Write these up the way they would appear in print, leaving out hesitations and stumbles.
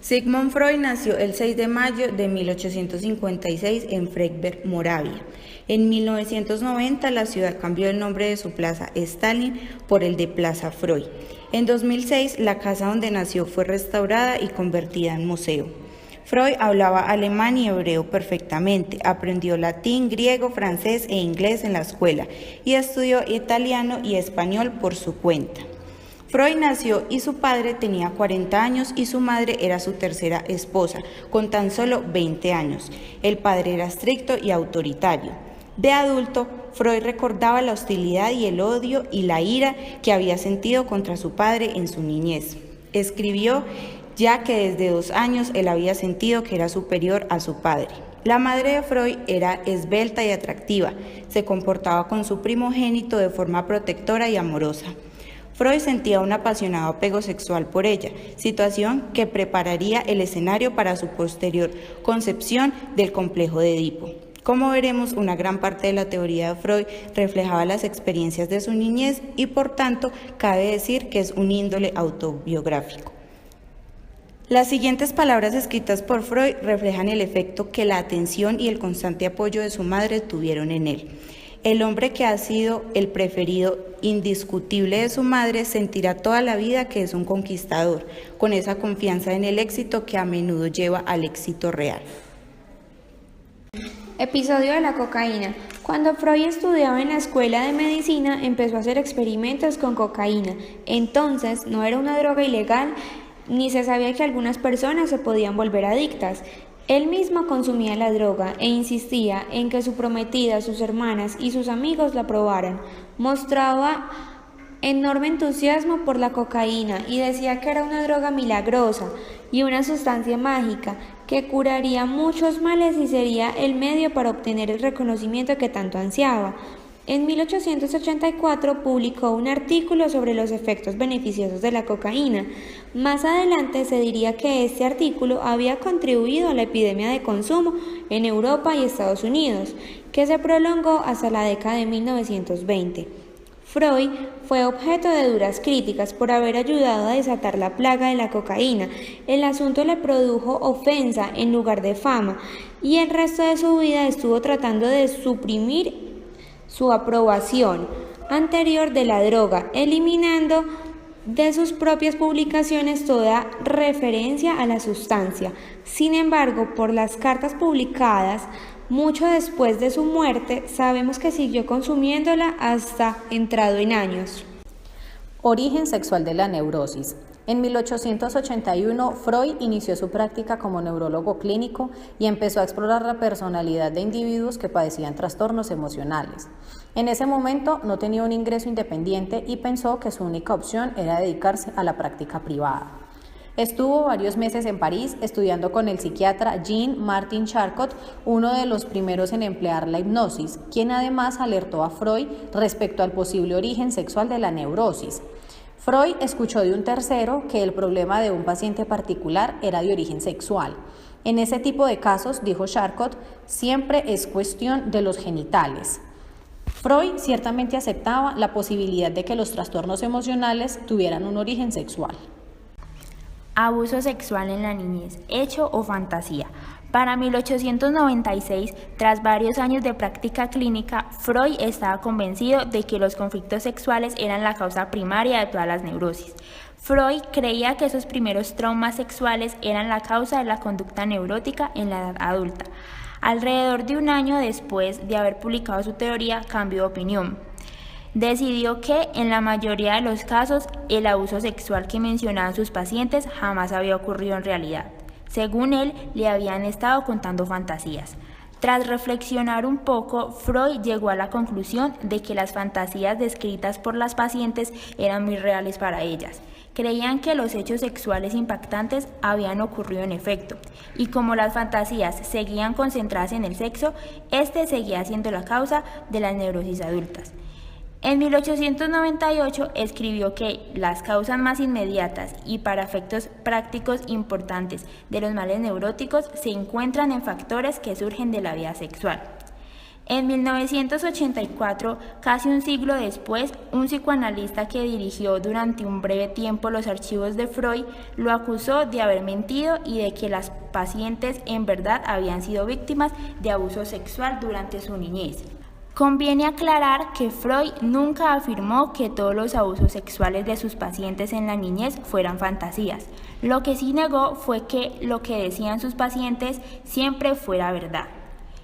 Sigmund Freud nació el 6 de mayo de 1856 en Freiberg, Moravia. En 1990 la ciudad cambió el nombre de su plaza Stalin por el de Plaza Freud. En 2006 la casa donde nació fue restaurada y convertida en museo. Freud hablaba alemán y hebreo perfectamente, aprendió latín, griego, francés e inglés en la escuela y estudió italiano y español por su cuenta. Freud nació y su padre tenía 40 años y su madre era su tercera esposa, con tan solo 20 años. El padre era estricto y autoritario. De adulto, Freud recordaba la hostilidad y el odio y la ira que había sentido contra su padre en su niñez. Escribió ya que desde 2 años él había sentido que era superior a su padre. La madre de Freud era esbelta y atractiva, se comportaba con su primogénito de forma protectora y amorosa. Freud sentía un apasionado apego sexual por ella, situación que prepararía el escenario para su posterior concepción del complejo de Edipo. Como veremos, una gran parte de la teoría de Freud reflejaba las experiencias de su niñez y por tanto cabe decir que es un índole autobiográfico. Las siguientes palabras escritas por Freud reflejan el efecto que la atención y el constante apoyo de su madre tuvieron en él. El hombre que ha sido el preferido indiscutible de su madre sentirá toda la vida que es un conquistador, con esa confianza en el éxito que a menudo lleva al éxito real. Episodio de la cocaína. Cuando Freud estudiaba en la escuela de medicina, empezó a hacer experimentos con cocaína. Entonces, no era una droga ilegal, ni se sabía que algunas personas se podían volver adictas. Él mismo consumía la droga e insistía en que su prometida, sus hermanas y sus amigos la probaran. Mostraba enorme entusiasmo por la cocaína y decía que era una droga milagrosa y una sustancia mágica que curaría muchos males y sería el medio para obtener el reconocimiento que tanto ansiaba. En 1884 publicó un artículo sobre los efectos beneficiosos de la cocaína. Más adelante se diría que este artículo había contribuido a la epidemia de consumo en Europa y Estados Unidos, que se prolongó hasta la década de 1920. Freud fue objeto de duras críticas por haber ayudado a desatar la plaga de la cocaína. El asunto le produjo ofensa en lugar de fama, y el resto de su vida estuvo tratando de suprimir su aprobación anterior de la droga, eliminando de sus propias publicaciones toda referencia a la sustancia. Sin embargo, por las cartas publicadas mucho después de su muerte, sabemos que siguió consumiéndola hasta entrado en años. Origen sexual de la neurosis. En 1881, Freud inició su práctica como neurólogo clínico y empezó a explorar la personalidad de individuos que padecían trastornos emocionales. En ese momento no tenía un ingreso independiente y pensó que su única opción era dedicarse a la práctica privada. Estuvo varios meses en París estudiando con el psiquiatra Jean-Martin Charcot, uno de los primeros en emplear la hipnosis, quien además alertó a Freud respecto al posible origen sexual de la neurosis. Freud escuchó de un tercero que el problema de un paciente particular era de origen sexual. En ese tipo de casos, dijo Charcot, siempre es cuestión de los genitales. Freud ciertamente aceptaba la posibilidad de que los trastornos emocionales tuvieran un origen sexual. Abuso sexual en la niñez, hecho o fantasía. Para 1896, tras varios años de práctica clínica, Freud estaba convencido de que los conflictos sexuales eran la causa primaria de todas las neurosis. Freud creía que esos primeros traumas sexuales eran la causa de la conducta neurótica en la edad adulta. Alrededor de un año después de haber publicado su teoría, cambió de opinión. Decidió que, en la mayoría de los casos, el abuso sexual que mencionaban sus pacientes jamás había ocurrido en realidad. Según él, le habían estado contando fantasías. Tras reflexionar un poco, Freud llegó a la conclusión de que las fantasías descritas por las pacientes eran muy reales para ellas. Creían que los hechos sexuales impactantes habían ocurrido en efecto, y como las fantasías seguían concentradas en el sexo, este seguía siendo la causa de las neurosis adultas. En 1898 escribió que las causas más inmediatas y para efectos prácticos importantes de los males neuróticos se encuentran en factores que surgen de la vida sexual. En 1984, casi un siglo después, un psicoanalista que dirigió durante un breve tiempo los archivos de Freud lo acusó de haber mentido y de que las pacientes en verdad habían sido víctimas de abuso sexual durante su niñez. Conviene aclarar que Freud nunca afirmó que todos los abusos sexuales de sus pacientes en la niñez fueran fantasías. Lo que sí negó fue que lo que decían sus pacientes siempre fuera verdad.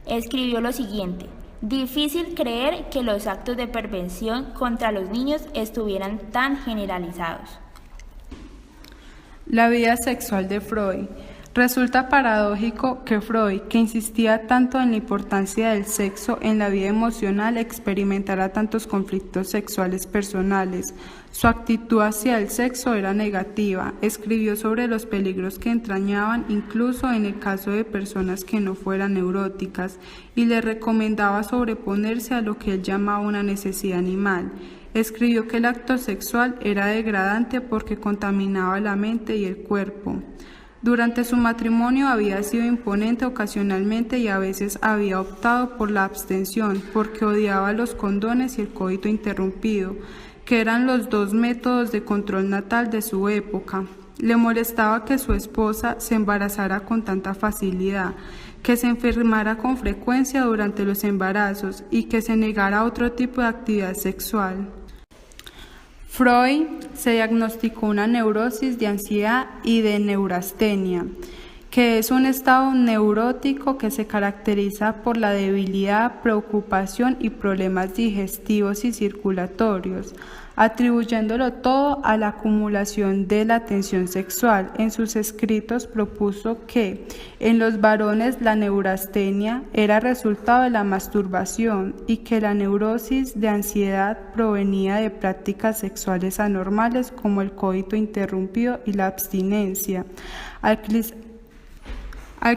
Escribió lo siguiente: difícil creer que los actos de perversión contra los niños estuvieran tan generalizados. La vida sexual de Freud. Resulta paradójico que Freud, que insistía tanto en la importancia del sexo en la vida emocional, experimentara tantos conflictos sexuales personales. Su actitud hacia el sexo era negativa. Escribió sobre los peligros que entrañaban, incluso en el caso de personas que no fueran neuróticas, y le recomendaba sobreponerse a lo que él llamaba una necesidad animal. Escribió que el acto sexual era degradante porque contaminaba la mente y el cuerpo. Durante su matrimonio había sido imponente ocasionalmente y a veces había optado por la abstención porque odiaba los condones y el coito interrumpido, que eran los dos métodos de control natal de su época. Le molestaba que su esposa se embarazara con tanta facilidad, que se enfermara con frecuencia durante los embarazos y que se negara a otro tipo de actividad sexual. Freud se diagnosticó una neurosis de ansiedad y de neurastenia, que es un estado neurótico que se caracteriza por la debilidad, preocupación y problemas digestivos y circulatorios, atribuyéndolo todo a la acumulación de la tensión sexual. En sus escritos propuso que en los varones la neurastenia era resultado de la masturbación y que la neurosis de ansiedad provenía de prácticas sexuales anormales como el coito interrumpido y la abstinencia, al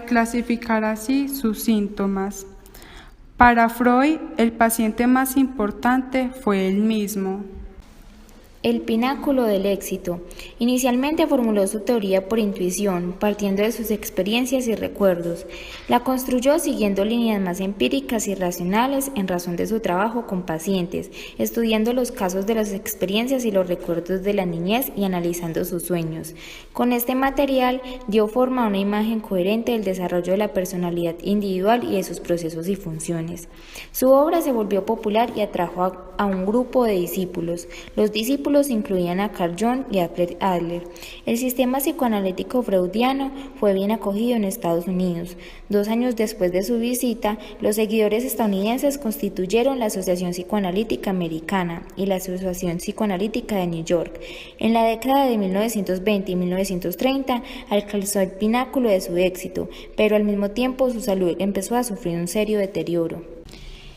clasificar así sus síntomas. Para Freud, el paciente más importante fue él mismo. El pináculo del éxito. Inicialmente formuló su teoría por intuición, partiendo de sus experiencias y recuerdos. La construyó siguiendo líneas más empíricas y racionales en razón de su trabajo con pacientes, estudiando los casos de las experiencias y los recuerdos de la niñez y analizando sus sueños. Con este material dio forma a una imagen coherente del desarrollo de la personalidad individual y de sus procesos y funciones. Su obra se volvió popular y atrajo a un grupo de discípulos. Los discípulos incluían a Carl Jung y a Alfred Adler. El sistema psicoanalítico freudiano fue bien acogido en Estados Unidos. 2 años después de su visita, los seguidores estadounidenses constituyeron la Asociación Psicoanalítica Americana y la Asociación Psicoanalítica de New York. En la década de 1920 y 1930 alcanzó el pináculo de su éxito, pero al mismo tiempo su salud empezó a sufrir un serio deterioro.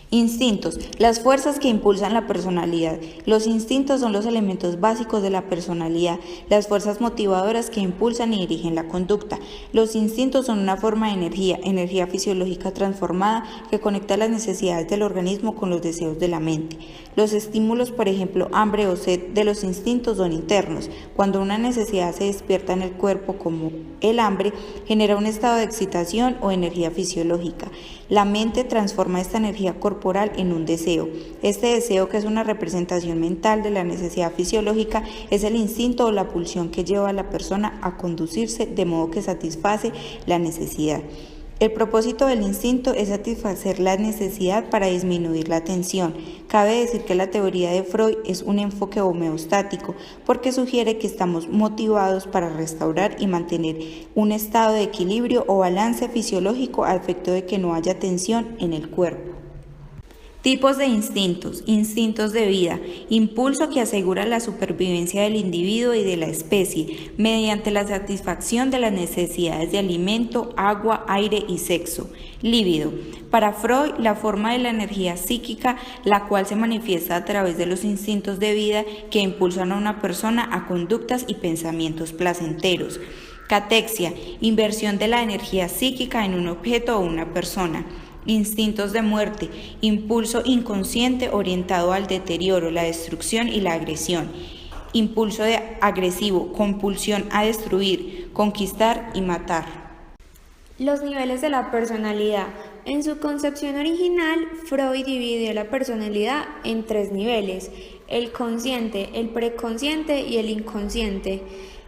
Instintos, las fuerzas que impulsan la personalidad. Los instintos son los elementos básicos de la personalidad, las fuerzas motivadoras que impulsan y dirigen la conducta. Los instintos son una forma de energía fisiológica transformada que conecta las necesidades del organismo con los deseos de la mente. Los estímulos, por ejemplo, hambre o sed de los instintos son internos. Cuando una necesidad se despierta en el cuerpo, como el hambre, genera un estado de excitación o energía fisiológica. La mente transforma esta energía corporal en un deseo. Este deseo, que es una representación mental de la necesidad fisiológica, es el instinto o la pulsión que lleva a la persona a conducirse de modo que satisface la necesidad. El propósito del instinto es satisfacer la necesidad para disminuir la tensión. Cabe decir que la teoría de Freud es un enfoque homeostático porque sugiere que estamos motivados para restaurar y mantener un estado de equilibrio o balance fisiológico a efecto de que no haya tensión en el cuerpo. Tipos de instintos. Instintos de vida. Impulso que asegura la supervivencia del individuo y de la especie mediante la satisfacción de las necesidades de alimento, agua, aire y sexo. Líbido. Para Freud, la forma de la energía psíquica, la cual se manifiesta a través de los instintos de vida que impulsan a una persona a conductas y pensamientos placenteros. Catexia. Inversión de la energía psíquica en un objeto o una persona. Instintos de muerte, impulso inconsciente orientado al deterioro, la destrucción y la agresión. Impulso agresivo, compulsión a destruir, conquistar y matar. Los niveles de la personalidad. En su concepción original, Freud dividió la personalidad en 3 niveles: el consciente, el preconsciente y el inconsciente.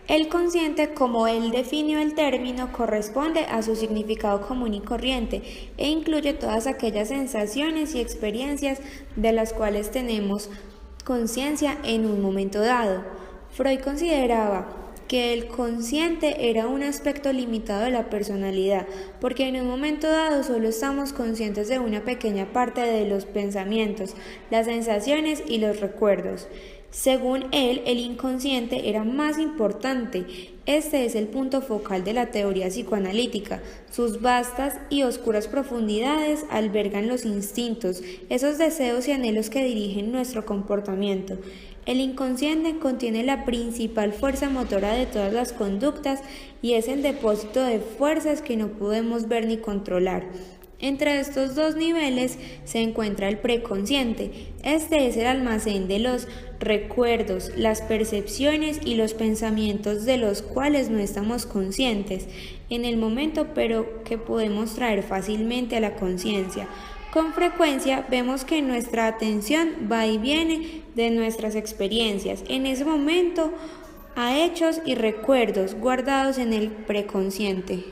El consciente, como él definió el término, corresponde a su significado común y corriente e incluye todas aquellas sensaciones y experiencias de las cuales tenemos conciencia en un momento dado. Freud consideraba que el consciente era un aspecto limitado de la personalidad, porque en un momento dado solo estamos conscientes de una pequeña parte de los pensamientos, las sensaciones y los recuerdos. Según él, el inconsciente era más importante. Este es el punto focal de la teoría psicoanalítica. Sus vastas y oscuras profundidades albergan los instintos, esos deseos y anhelos que dirigen nuestro comportamiento. El inconsciente contiene la principal fuerza motora de todas las conductas y es el depósito de fuerzas que no podemos ver ni controlar. Entre estos 2 niveles se encuentra el preconsciente. Este es el almacén de los recuerdos, las percepciones y los pensamientos de los cuales no estamos conscientes en el momento, pero que podemos traer fácilmente a la conciencia. Con frecuencia vemos que nuestra atención va y viene de nuestras experiencias en ese momento a hechos y recuerdos guardados en el preconsciente.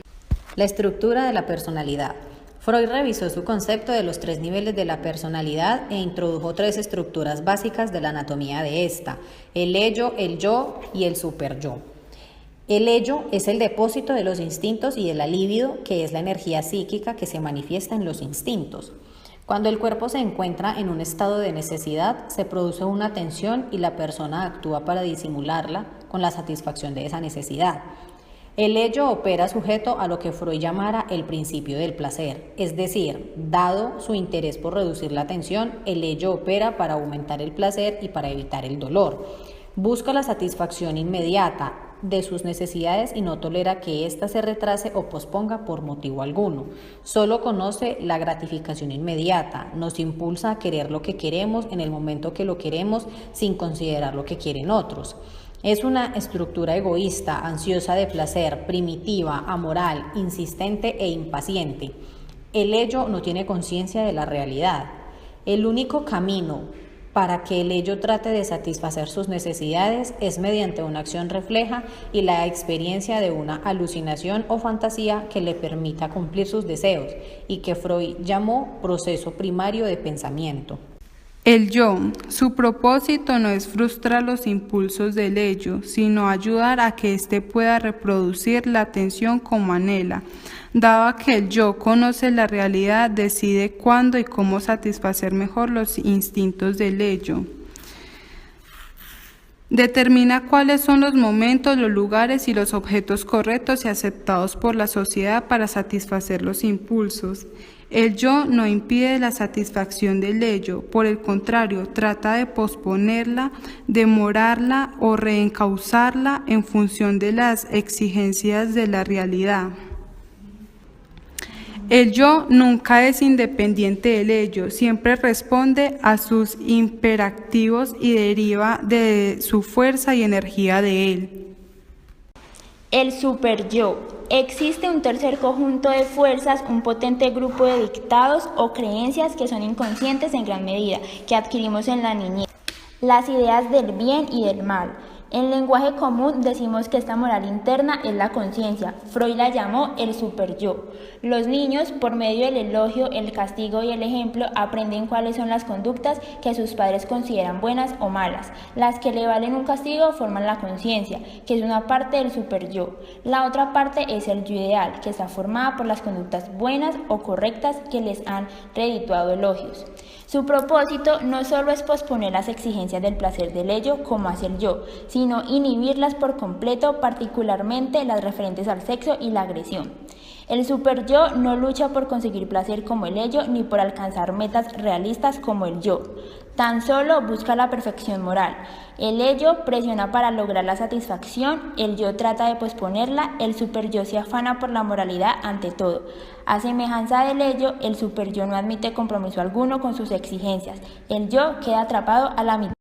La estructura de la personalidad. Freud revisó su concepto de los 3 niveles de la personalidad e introdujo 3 estructuras básicas de la anatomía de esta: el ello, el yo y el superyo. El ello es el depósito de los instintos y de la libido, que es la energía psíquica que se manifiesta en los instintos. Cuando el cuerpo se encuentra en un estado de necesidad, se produce una tensión y la persona actúa para disimularla con la satisfacción de esa necesidad. El ello opera sujeto a lo que Freud llamara el principio del placer, es decir, dado su interés por reducir la tensión, el ello opera para aumentar el placer y para evitar el dolor. Busca la satisfacción inmediata de sus necesidades y no tolera que ésta se retrase o posponga por motivo alguno. Solo conoce la gratificación inmediata, nos impulsa a querer lo que queremos en el momento que lo queremos sin considerar lo que quieren otros. Es una estructura egoísta, ansiosa de placer, primitiva, amoral, insistente e impaciente. El ello no tiene conciencia de la realidad. El único camino para que el ello trate de satisfacer sus necesidades es mediante una acción refleja y la experiencia de una alucinación o fantasía que le permita cumplir sus deseos y que Freud llamó proceso primario de pensamiento. El yo, su propósito no es frustrar los impulsos del ello, sino ayudar a que éste pueda reproducir la atención como anhela. Dado a que el yo conoce la realidad, decide cuándo y cómo satisfacer mejor los instintos del ello. Determina cuáles son los momentos, los lugares y los objetos correctos y aceptados por la sociedad para satisfacer los impulsos. El yo no impide la satisfacción del ello, por el contrario, trata de posponerla, demorarla o reencauzarla en función de las exigencias de la realidad. El yo nunca es independiente del ello, siempre responde a sus imperativos y deriva de su fuerza y energía de él. El superyo. Existe un tercer conjunto de fuerzas, un potente grupo de dictados o creencias que son inconscientes en gran medida, que adquirimos en la niñez. Las ideas del bien y del mal. En lenguaje común decimos que esta moral interna es la conciencia. Freud la llamó el superyo. Los niños, por medio del elogio, el castigo y el ejemplo, aprenden cuáles son las conductas que sus padres consideran buenas o malas. Las que le valen un castigo forman la conciencia, que es una parte del superyo. La otra parte es el yo ideal, que está formada por las conductas buenas o correctas que les han redituado elogios. Su propósito no solo es posponer las exigencias del placer del ello, como hace el yo, sino inhibirlas por completo, particularmente las referentes al sexo y la agresión. El superyo no lucha por conseguir placer como el ello, ni por alcanzar metas realistas como el yo. Tan solo busca la perfección moral. El ello presiona para lograr la satisfacción, el yo trata de posponerla, el superyo se afana por la moralidad ante todo. A semejanza del ello, el superyo no admite compromiso alguno con sus exigencias. El yo queda atrapado a la mitad.